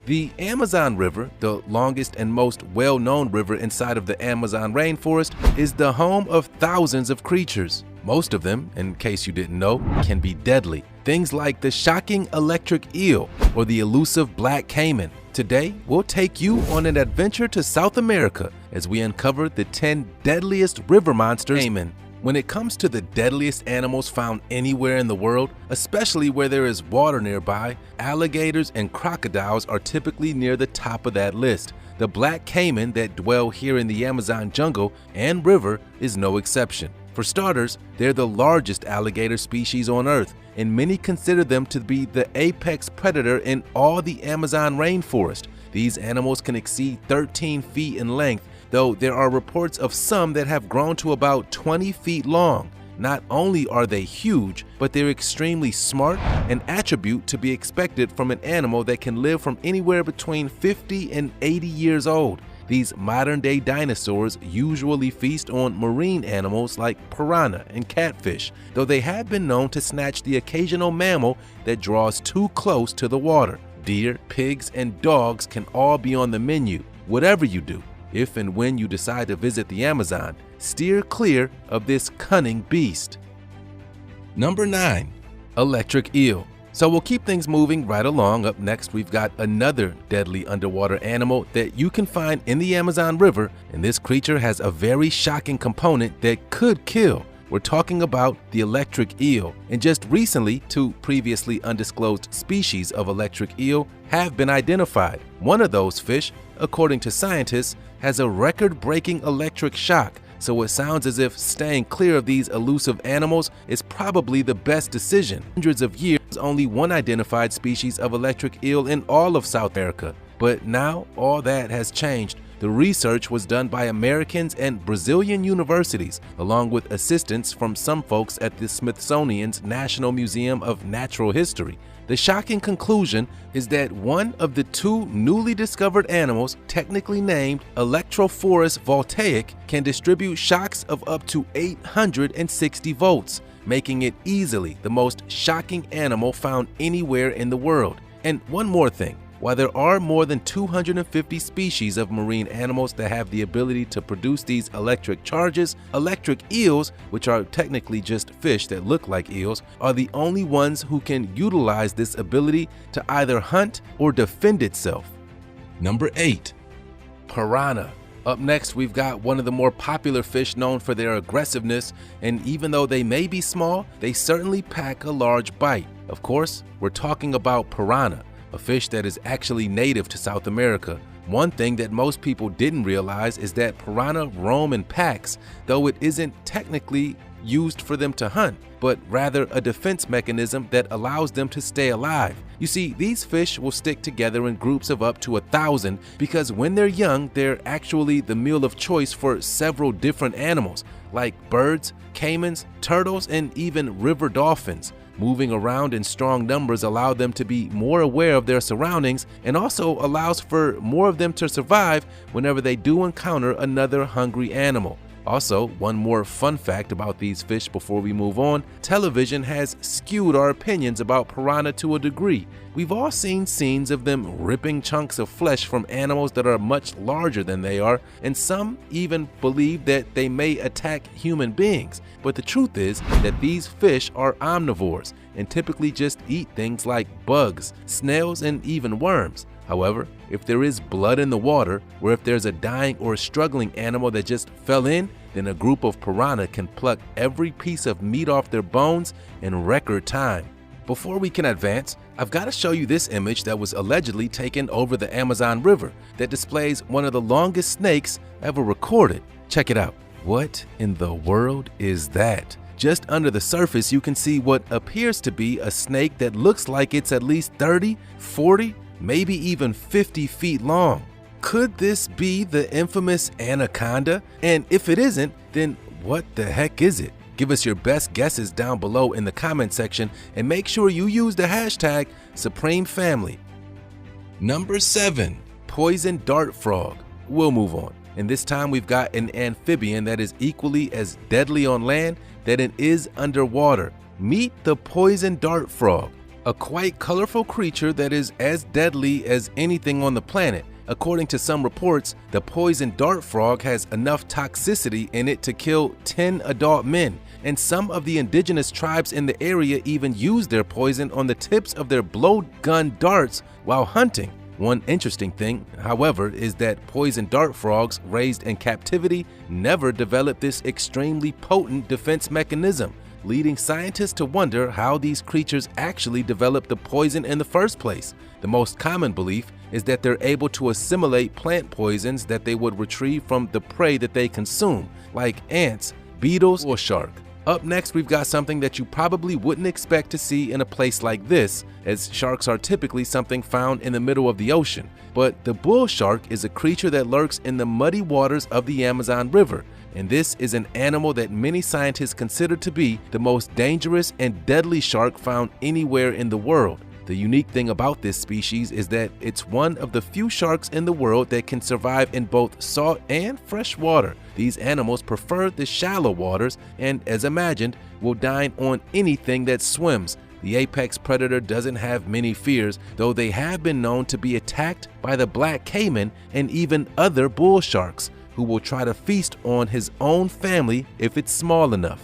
The Amazon River, the longest and most well-known river inside of the Amazon rainforest, is the home of thousands of creatures. Most of them, in case you didn't know, can be deadly. Things like the shocking electric eel or the elusive black caiman. Today, we'll take you on an adventure to South America as we uncover the 10 deadliest river monsters. When it comes to the deadliest animals found anywhere in the world, especially where there is water nearby, alligators and crocodiles are typically near the top of that list. The black caiman that dwell here in the Amazon jungle and river is no exception. For starters, they're the largest alligator species on Earth, and many consider them to be the apex predator in all the Amazon rainforest. These animals can exceed 13 feet in length, though there are reports of some that have grown to about 20 feet long. Not only are they huge, but they're extremely smart, an attribute to be expected from an animal that can live from anywhere between 50 and 80 years old. These modern-day dinosaurs usually feast on marine animals like piranha and catfish, though they have been known to snatch the occasional mammal that draws too close to the water. Deer, pigs, and dogs can all be on the menu. Whatever you do, if and when you decide to visit the Amazon, steer clear of this cunning beast. Number 9. Electric eel. So we'll keep things moving right along. Up next, we've got another deadly underwater animal that you can find in the Amazon River, and this creature has a very shocking component that could kill. We're talking about the electric eel, and just recently, 2 previously undisclosed species of electric eel have been identified. One of those fish, according to scientists, has a record-breaking electric shock, so it sounds as if staying clear of these elusive animals is probably the best decision. Hundreds of years, only one identified species of electric eel in all of South America. But now, all that has changed. The research was done by Americans and Brazilian universities, along with assistance from some folks at the Smithsonian's National Museum of Natural History. The shocking conclusion is that one of the 2 newly discovered animals, technically named Electrophorus voltaic, can distribute shocks of up to 860 volts, making it easily the most shocking animal found anywhere in the world. And one more thing. While there are more than 250 species of marine animals that have the ability to produce these electric charges, electric eels, which are technically just fish that look like eels, are the only ones who can utilize this ability to either hunt or defend itself. Number 8. Piranha. Up next, we've got one of the more popular fish known for their aggressiveness, and even though they may be small, they certainly pack a large bite. Of course, we're talking about piranha, a fish that is actually native to South America. One thing that most people didn't realize is that piranha roam in packs, though it isn't technically used for them to hunt, but rather a defense mechanism that allows them to stay alive. You see, these fish will stick together in groups of up to 1,000 because when they're young, they're actually the meal of choice for several different animals, like birds, caimans, turtles, and even river dolphins. Moving around in strong numbers allow them to be more aware of their surroundings and also allows for more of them to survive whenever they do encounter another hungry animal. Also, one more fun fact about these fish before we move on: television has skewed our opinions about piranha to a degree. We've all seen scenes of them ripping chunks of flesh from animals that are much larger than they are, and some even believe that they may attack human beings. But the truth is that these fish are omnivores and typically just eat things like bugs, snails, and even worms. However, if there is blood in the water, or if there's a dying or struggling animal that just fell in, then a group of piranha can pluck every piece of meat off their bones in record time. Before we can advance, I've got to show you this image that was allegedly taken over the Amazon River that displays one of the longest snakes ever recorded. Check it out. What in the world is that? Just under the surface, you can see what appears to be a snake that looks like it's at least 30, 40, maybe even 50 feet long. Could this be the infamous anaconda? And if it isn't, then what the heck is it? Give us your best guesses down below in the comment section and make sure you use the hashtag #SupremeFamily. Number 7. Poison dart frog. We'll move on. And this time we've got an amphibian that is equally as deadly on land than it is underwater. Meet the poison dart frog. a quite colorful creature that is as deadly as anything on the planet. According to some reports, the poison dart frog has enough toxicity in it to kill 10 adult men, and some of the indigenous tribes in the area even use their poison on the tips of their blowgun darts while hunting. One interesting thing, however, is that poison dart frogs raised in captivity never developed this extremely potent defense mechanism, leading scientists to wonder how these creatures actually developed the poison in the first place. The most common belief is that they're able to assimilate plant poisons that they would retrieve from the prey that they consume, like ants, beetles, or shark. Up next, we've got something that you probably wouldn't expect to see in a place like this, as sharks are typically something found in the middle of the ocean. But the bull shark is a creature that lurks in the muddy waters of the Amazon River, and this is an animal that many scientists consider to be the most dangerous and deadly shark found anywhere in the world. The unique thing about this species is that it's one of the few sharks in the world that can survive in both salt and fresh water. These animals prefer the shallow waters and, as imagined, will dine on anything that swims. The apex predator doesn't have many fears, though they have been known to be attacked by the black caiman and even other bull sharks, who will try to feast on his own family if it's small enough.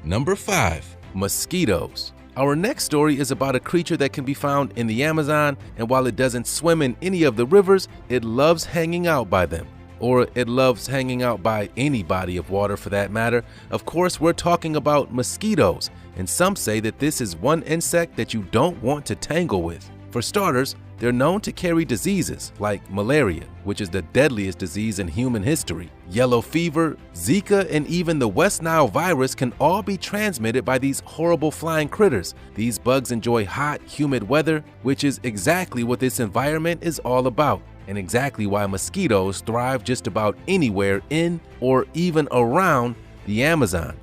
Number 5. Mosquitoes. Our next story is about a creature that can be found in the Amazon, and while it doesn't swim in any of the rivers, it loves hanging out by them. Or it loves hanging out by any body of water for that matter. Of course, we're talking about mosquitoes, and some say that this is one insect that you don't want to tangle with. For starters, they're known to carry diseases like malaria, which is the deadliest disease in human history. Yellow fever, Zika, and even the West Nile virus can all be transmitted by these horrible flying critters. These bugs enjoy hot, humid weather, which is exactly what this environment is all about, and exactly why mosquitoes thrive just about anywhere in or even around the Amazon.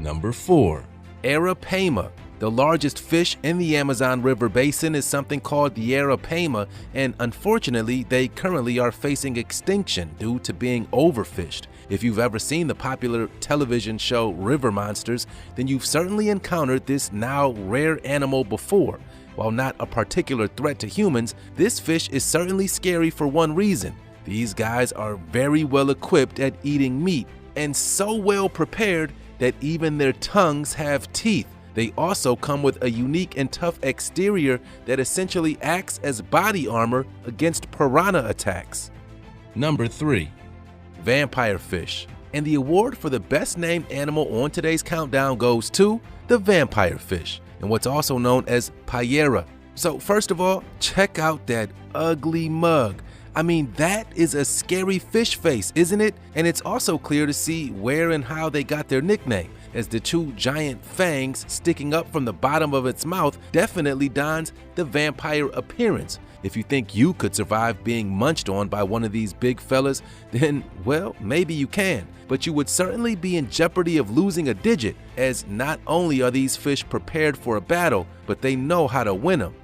Number 4. Arapaima. The largest fish in the Amazon River basin is something called the arapaima, and unfortunately, they currently are facing extinction due to being overfished. If you've ever seen the popular television show River Monsters, then you've certainly encountered this now rare animal before. While not a particular threat to humans, this fish is certainly scary for one reason. These guys are very well equipped at eating meat, and so well prepared that even their tongues have teeth. They also come with a unique and tough exterior that essentially acts as body armor against piranha attacks. Number 3. Vampire fish. And the award for the best named animal on today's countdown goes to the vampire fish, and what's also known as Payera. So first of all, check out that ugly mug. I mean, that is a scary fish face, isn't it? And it's also clear to see where and how they got their nickname, as the two giant fangs sticking up from the bottom of its mouth definitely dons the vampire appearance. If you think you could survive being munched on by one of these big fellas, then, well, maybe you can. But you would certainly be in jeopardy of losing a digit, as not only are these fish prepared for a battle, but they know how to win them.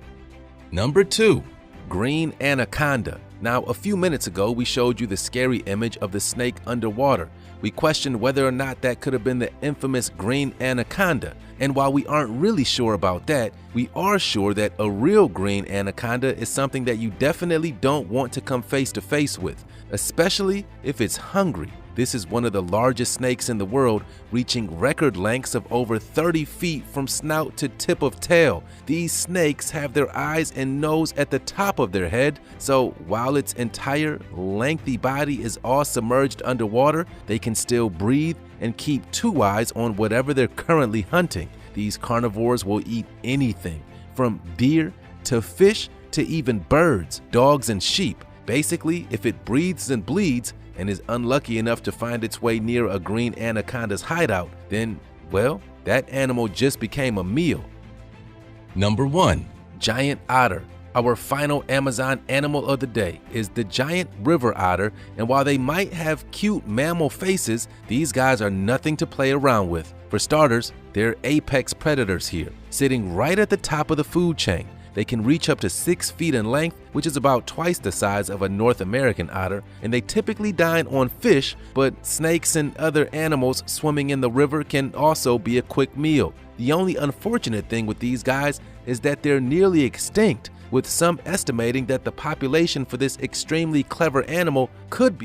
Number 2. Green anaconda. Now, a few minutes ago, we showed you the scary image of the snake underwater. We questioned whether or not that could have been the infamous green anaconda. And while we aren't really sure about that, we are sure that a real green anaconda is something that you definitely don't want to come face to face with, especially if it's hungry. This is one of the largest snakes in the world, reaching record lengths of over 30 feet from snout to tip of tail. These snakes have their eyes and nose at the top of their head, so while its entire lengthy body is all submerged underwater, they can still breathe and keep two eyes on whatever they're currently hunting. These carnivores will eat anything, from deer to fish to even birds, dogs, and sheep. Basically, if it breathes and bleeds, and is unlucky enough to find its way near a green anaconda's hideout, then, well, that animal just became a meal. Number 1. Giant otter. Our final Amazon animal of the day is the giant river otter, and while they might have cute mammal faces, these guys are nothing to play around with. For starters, they're apex predators here, sitting right at the top of the food chain. They can reach up to 6 feet in length, which is about twice the size of a North American otter, and they typically dine on fish, but snakes and other animals swimming in the river can also be a quick meal. The only unfortunate thing with these guys is that they're nearly extinct, with some estimating that the population for this extremely clever animal could be